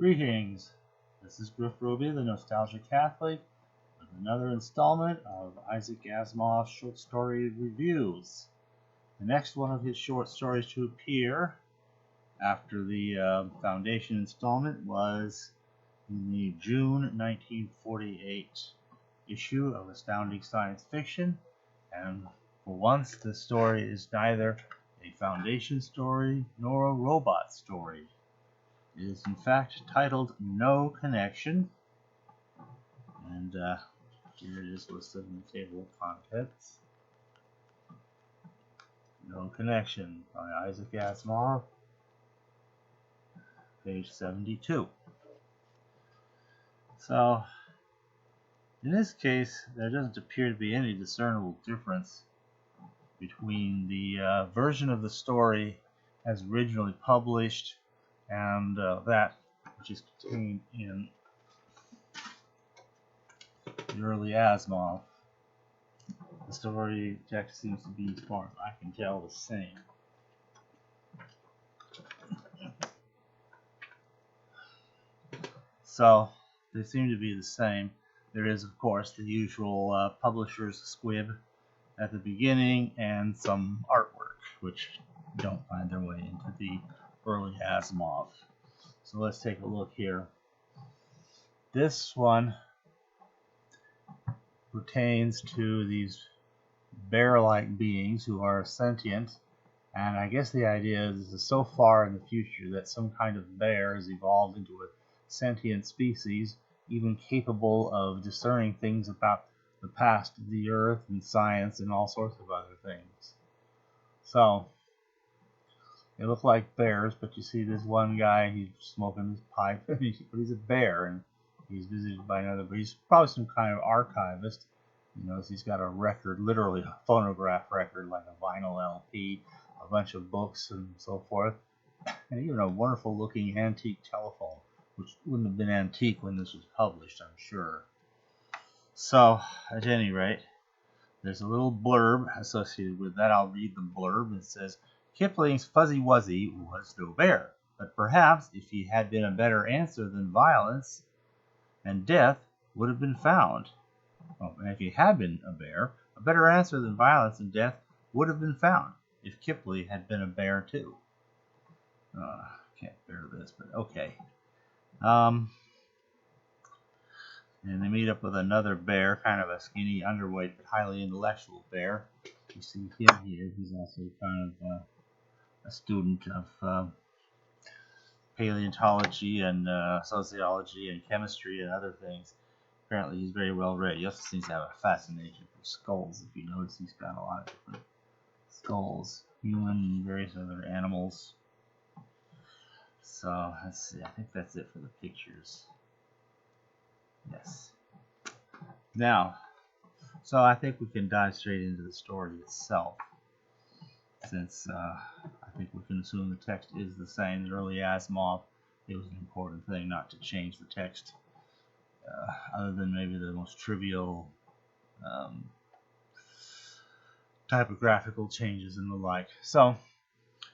Greetings, this is Griff Ruby, the Nostalgic Catholic, with another installment of Isaac Asimov's short story reviews. The next one of his short stories to appear after the Foundation installment was in the June 1948 issue of Astounding Science Fiction, and for once the story is neither a Foundation story nor a robot story. It is in fact titled No Connection, and here it is listed in the table of contents. No Connection by Isaac Asimov, page 72. So, in this case, there doesn't appear to be any discernible difference between the version of the story as originally published and that which is contained in the early Asimov. The story text seems to be, as far as I can tell, the same. So, they seem to be the same. There is, of course, the usual publisher's squib at the beginning and some artwork, which don't find their way into the early Asimov. So let's take a look here. This one pertains to these bear-like beings who are sentient, and I guess the idea is this is so far in the future that some kind of bear has evolved into a sentient species, even capable of discerning things about the past of the Earth and science and all sorts of other things. So they look like bears, but you see this one guy, he's smoking his pipe, but he's a bear, and he's visited by another bear. He's probably some kind of archivist. You notice he's got a record, literally a phonograph record, like a vinyl LP, a bunch of books and so forth, and even a wonderful looking antique telephone, which wouldn't have been antique when this was published, I'm sure. So, at any rate, there's a little blurb associated with that. I'll read the blurb. It says, Kipling's Fuzzy Wuzzy was no bear, but perhaps if he had been a better answer than violence and death would have been found. Oh, and if he had been a bear, a better answer than violence and death would have been found if Kipling had been a bear too. Can't bear this, but okay. And they meet up with another bear, kind of a skinny, underweight, but highly intellectual bear. You see him here. He's also kind of a student of paleontology and sociology and chemistry and other things. Apparently he's very well read. He also seems to have a fascination for skulls. If you notice, he's got a lot of different skulls, human and various other animals. So let's see, I think that's it for the pictures. Yes. Now, so I think we can dive straight into the story itself, since I think we can assume the text is the same as early Asimov. It was an important thing not to change the text, other than maybe the most trivial typographical changes and the like. So,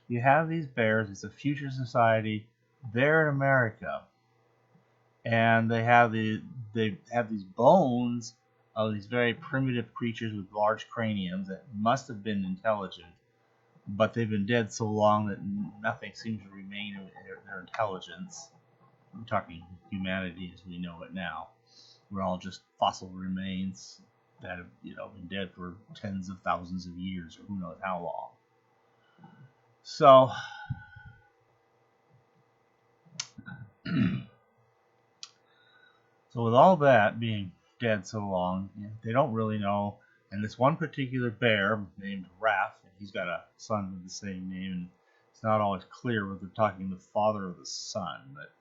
you have these bears. It's a future society. They're in America, and they have these bones of these very primitive creatures with large craniums that must have been intelligent, but they've been dead so long that nothing seems to remain of their intelligence. I'm talking humanity as we know it now. We're all just fossil remains that have, been dead for tens of thousands of years, or who knows how long. So, with all that being dead so long, they don't really know. And this one particular bear named Raph, and he's got a son with the same name, and it's not always clear whether they're talking the father or the son, but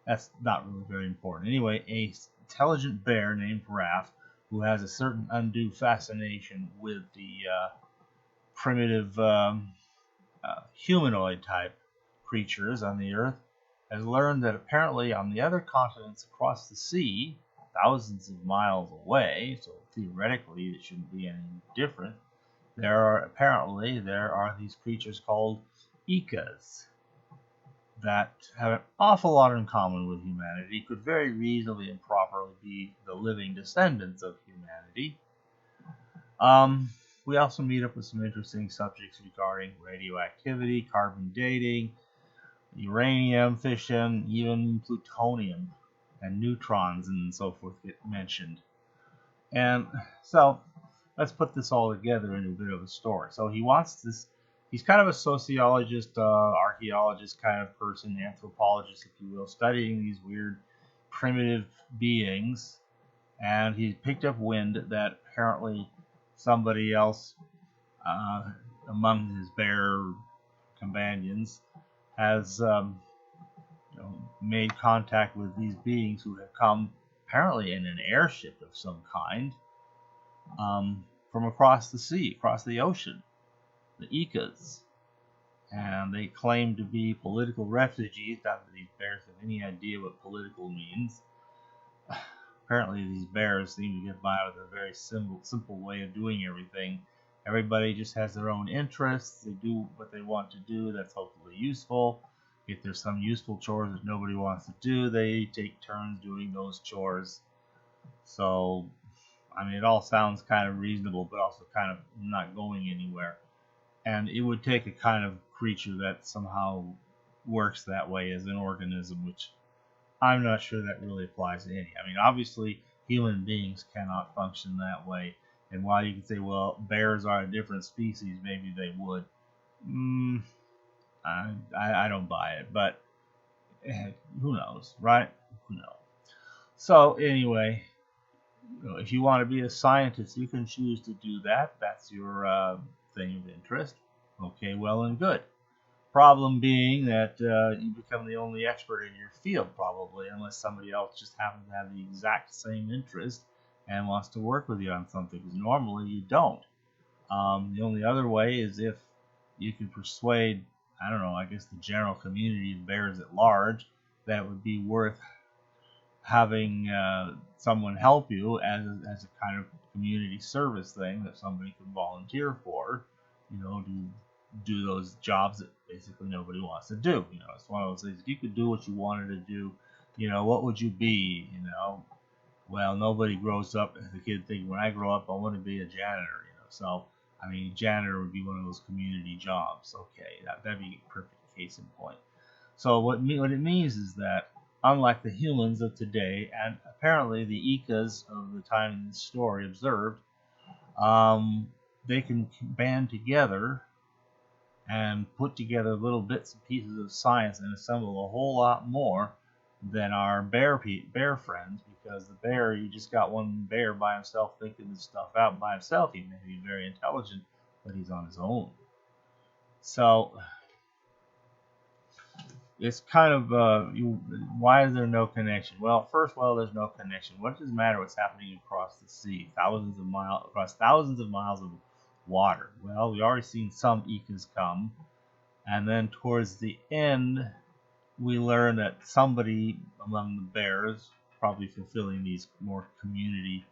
that's not really very important. Anyway, a intelligent bear named Raph, who has a certain undue fascination with the primitive humanoid type creatures on the Earth, has learned that apparently on the other continents across the sea, thousands of miles away, so theoretically it shouldn't be any different, there are these creatures called Ecas. that have an awful lot in common with humanity could very reasonably and properly be the living descendants of humanity. Um, we also meet up with some interesting subjects regarding radioactivity, carbon dating, uranium fission, even plutonium and neutrons and so forth get mentioned. And so let's put this all together into a bit of a story. So he wants this. He's kind of a sociologist, archaeologist kind of person, anthropologist, if you will, studying these weird primitive beings. And he picked up wind that apparently somebody else uh, among his bear companions has made contact with these beings who have come apparently in an airship of some kind from across the sea, across the ocean, the Icas. And they claim to be political refugees. Not that these bears have any idea what political means. Apparently, these bears seem to get by with a very simple way of doing everything. Everybody just has their own interests. They do what they want to do that's hopefully useful. If there's some useful chores that nobody wants to do, they take turns doing those chores. So, I mean, it all sounds kind of reasonable, but also kind of not going anywhere. And it would take a kind of creature that somehow works that way as an organism, which I'm not sure that really applies to any. I mean, obviously, human beings cannot function that way. And while you can say, well, bears are a different species, maybe they would. I don't buy it, but who knows, right? Who knows? So anyway, if you want to be a scientist, you can choose to do that. That's your thing of interest. Okay, well and good. Problem being that you become the only expert in your field, probably, unless somebody else just happens to have the exact same interest and wants to work with you on something, because normally you don't. The only other way is if you can persuade, I don't know, I guess the general community of bears at large, that it would be worth having someone help you as a kind of community service thing that somebody can volunteer for, to do those jobs that basically nobody wants to do. It's one of those things. If you could do what you wanted to do, what would you be? Well, nobody grows up as a kid thinking, when I grow up, I want to be a janitor. So I mean, janitor would be one of those community jobs. Okay, that'd be a perfect case in point. So what it means is that unlike the humans of today, and apparently the Icas of the time in this story observed, they can band together and put together little bits and pieces of science and assemble a whole lot more than our bear friends, because the bear, you just got one bear by himself thinking this stuff out by himself. He may be very intelligent, but he's on his own. So it's kind of why is there no connection? Well, first of all, there's no connection. What does it matter what's happening across the sea, across thousands of miles of water? Well, we already seen some Icas come, and then towards the end, we learn that somebody among the bears, probably fulfilling these more community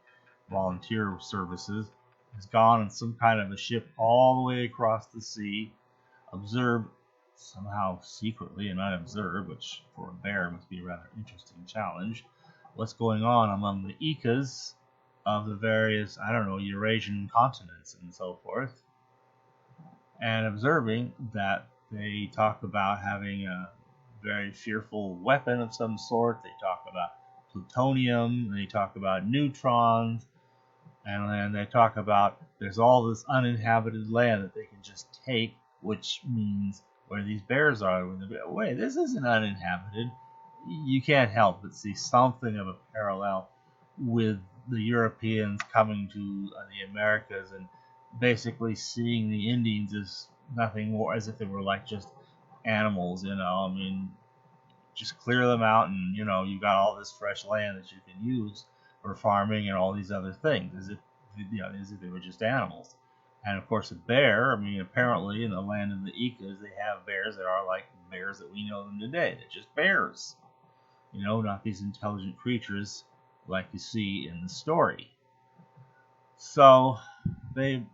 volunteer services, has gone on some kind of a ship all the way across the sea, observed somehow secretly and unobserved, which for a bear must be a rather interesting challenge, what's going on among the Icas of the various, I don't know, Eurasian continents and so forth, and observing that they talk about having a very fearful weapon of some sort. They talk about plutonium, they talk about neutrons, and then they talk about there's all this uninhabited land that they can just take, which means where these bears are, wait, this isn't uninhabited. You can't help but see something of a parallel with the Europeans coming to the Americas and basically seeing the Indians as nothing more, as if they were like just animals. I mean, just clear them out, and you've got all this fresh land that you can use for farming and all these other things, as if they were just animals. And of course, a bear, I mean, apparently in the land of the Icas, they have bears that are like bears that we know them today. They're just bears, not these intelligent creatures like you see in the story. So the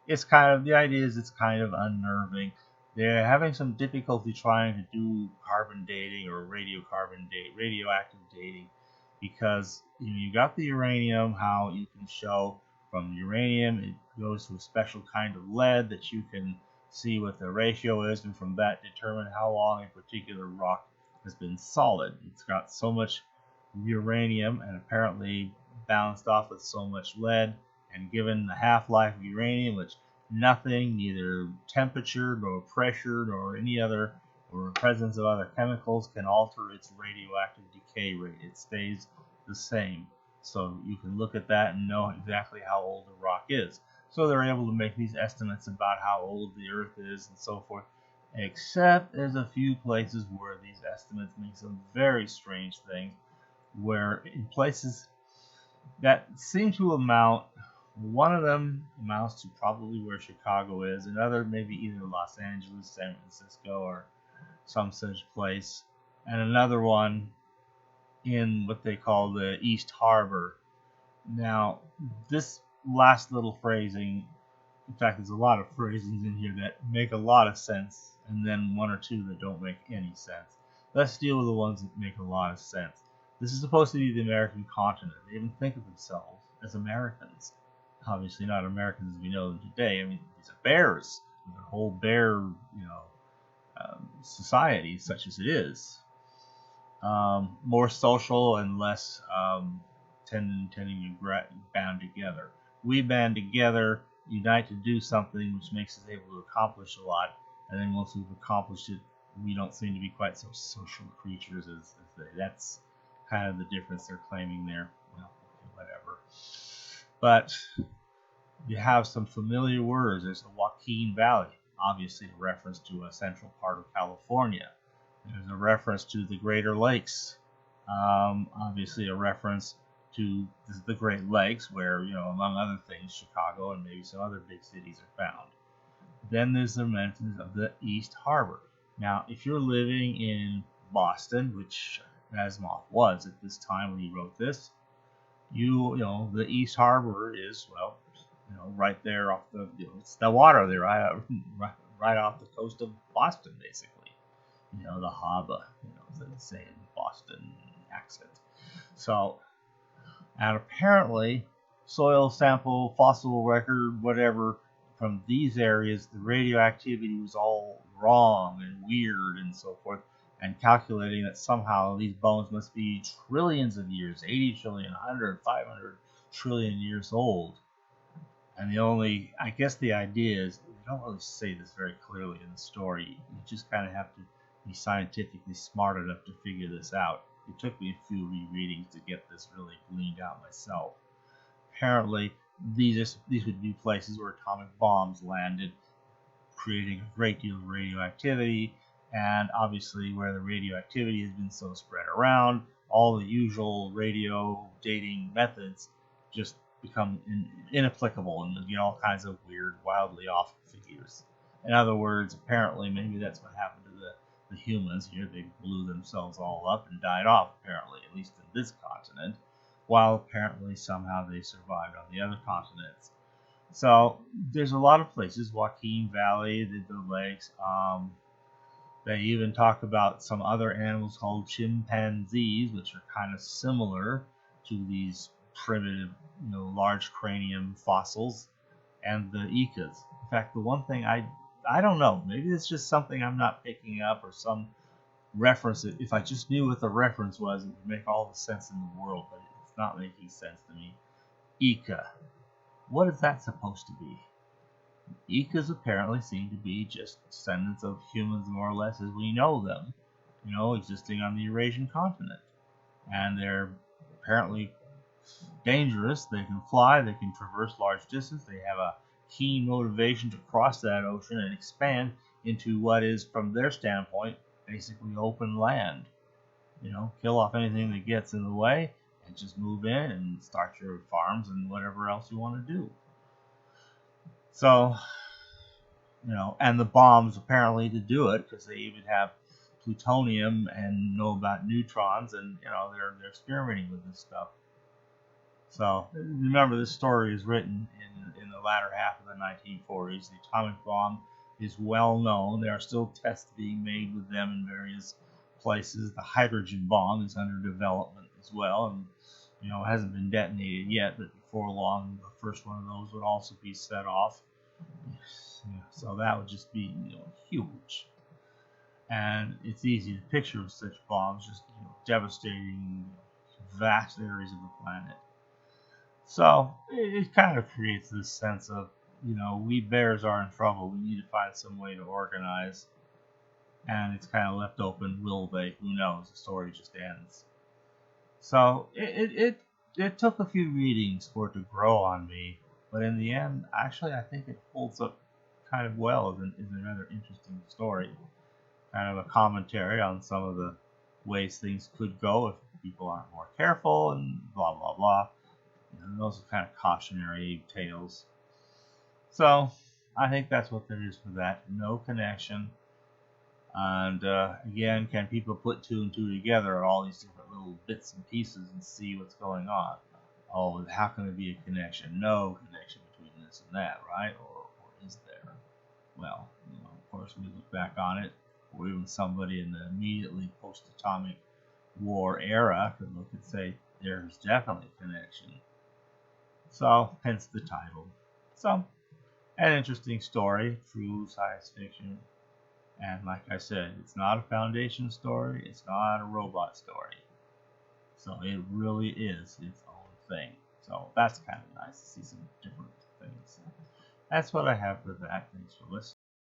idea is it's kind of unnerving. they're having some difficulty trying to do carbon dating or radioactive dating, because you got the uranium, how you can show from uranium it goes to a special kind of lead that you can see what the ratio is, and from that determine how long a particular rock has been solid. It's got so much uranium and apparently balanced off with so much lead, and given the half-life of uranium, which nothing, neither temperature nor pressure nor any other, or presence of other chemicals, can alter its radioactive decay rate. It stays the same. So you can look at that and know exactly how old the rock is. So they're able to make these estimates about how old the Earth is and so forth. Except there's a few places where these estimates make some very strange things, where in places that seem to amount, one of them amounts to probably where Chicago is, another maybe either Los Angeles, San Francisco, or some such place, and another one in what they call the East Harbor. Now, this last little phrasing, in fact, there's a lot of phrasings in here that make a lot of sense, and then one or two that don't make any sense. Let's deal with the ones that make a lot of sense. This is supposed to be the American continent. They even think of themselves as Americans. Obviously not Americans as we know them today. I mean, these are bears. The whole bear, society, such as it is. More social and less tending to band together. We band together, unite to do something which makes us able to accomplish a lot, and then once we've accomplished it, we don't seem to be quite so social creatures as they. That's kind of the difference they're claiming there. Well, whatever. But you have some familiar words. There's the Joaquin Valley, obviously a reference to a central part of California. There's a reference to the Greater Lakes, obviously a reference to the Great Lakes, where, among other things, Chicago and maybe some other big cities are found. Then there's the mentions of the East Harbor. Now, if you're living in Boston, which Asimov was at this time when he wrote this, the East Harbor is, right there off the, it's the water there, right off the coast of Boston, basically. The harbor, as they say in Boston accent. So, and apparently, soil sample, fossil record, whatever, from these areas, the radioactivity was all wrong and weird and so forth, and calculating that somehow these bones must be trillions of years, 80 trillion, 100, 500 trillion years old. And I guess the idea is, they don't really say this very clearly in the story, you just kind of have to be scientifically smart enough to figure this out. It took me a few rereadings to get this really gleaned out myself. Apparently, these would be places where atomic bombs landed, creating a great deal of radioactivity, and obviously where the radioactivity has been so spread around, all the usual radio dating methods just become inapplicable, and you get all kinds of weird, wildly off figures. In other words, apparently, maybe that's what happened to the humans here. They blew themselves all up and died off, apparently, at least in this continent, while apparently somehow they survived on the other continents. So there's a lot of places, Joaquin Valley, the lakes. They even talk about some other animals called chimpanzees, which are kind of similar to these primitive, large cranium fossils, and the Icas. In fact, the one thing I don't know, maybe it's just something I'm not picking up, or some reference. If I just knew what the reference was, it would make all the sense in the world, but it's not making sense to me. Ica. What is that supposed to be? Icas apparently seem to be just descendants of humans more or less as we know them, existing on the Eurasian continent. And they're apparently dangerous. They can fly, they can traverse large distances, they have a keen motivation to cross that ocean and expand into what is, from their standpoint, basically open land. Kill off anything that gets in the way and just move in and start your farms and whatever else you want to do. So, and the bombs apparently to do it, because they even have plutonium and know about neutrons, and they're experimenting with this stuff. So remember, this story is written in the latter half of the 1940s. The atomic bomb is well known. There are still tests being made with them in various places. The hydrogen bomb is under development as well, and hasn't been detonated yet, but before long the first one of those would also be set off. So that would just be huge. And it's easy to picture such bombs just devastating vast areas of the planet. So it kind of creates this sense of, we bears are in trouble. We need to find some way to organize. And it's kind of left open. Will they? Who knows? The story just ends. So it took a few readings for it to grow on me. But in the end, actually, I think it holds up kind of well as a rather interesting story. Kind of a commentary on some of the ways things could go if people aren't more careful and blah, blah, blah. Those are kind of cautionary tales. So I think that's what there is for that. No connection. And again, can people put two and two together, all these different little bits and pieces, and see what's going on? Oh, how can there be a connection? No connection between this and that, right? Or is there? Well, of course, we look back on it, or even somebody in the immediately post-atomic war era could look and say, there's definitely a connection. So, hence the title. So, an interesting story, true science fiction. And like I said, it's not a Foundation story, it's not a robot story. So it really is its own thing. So that's kind of nice to see some different things. That's what I have for that. Thanks for listening.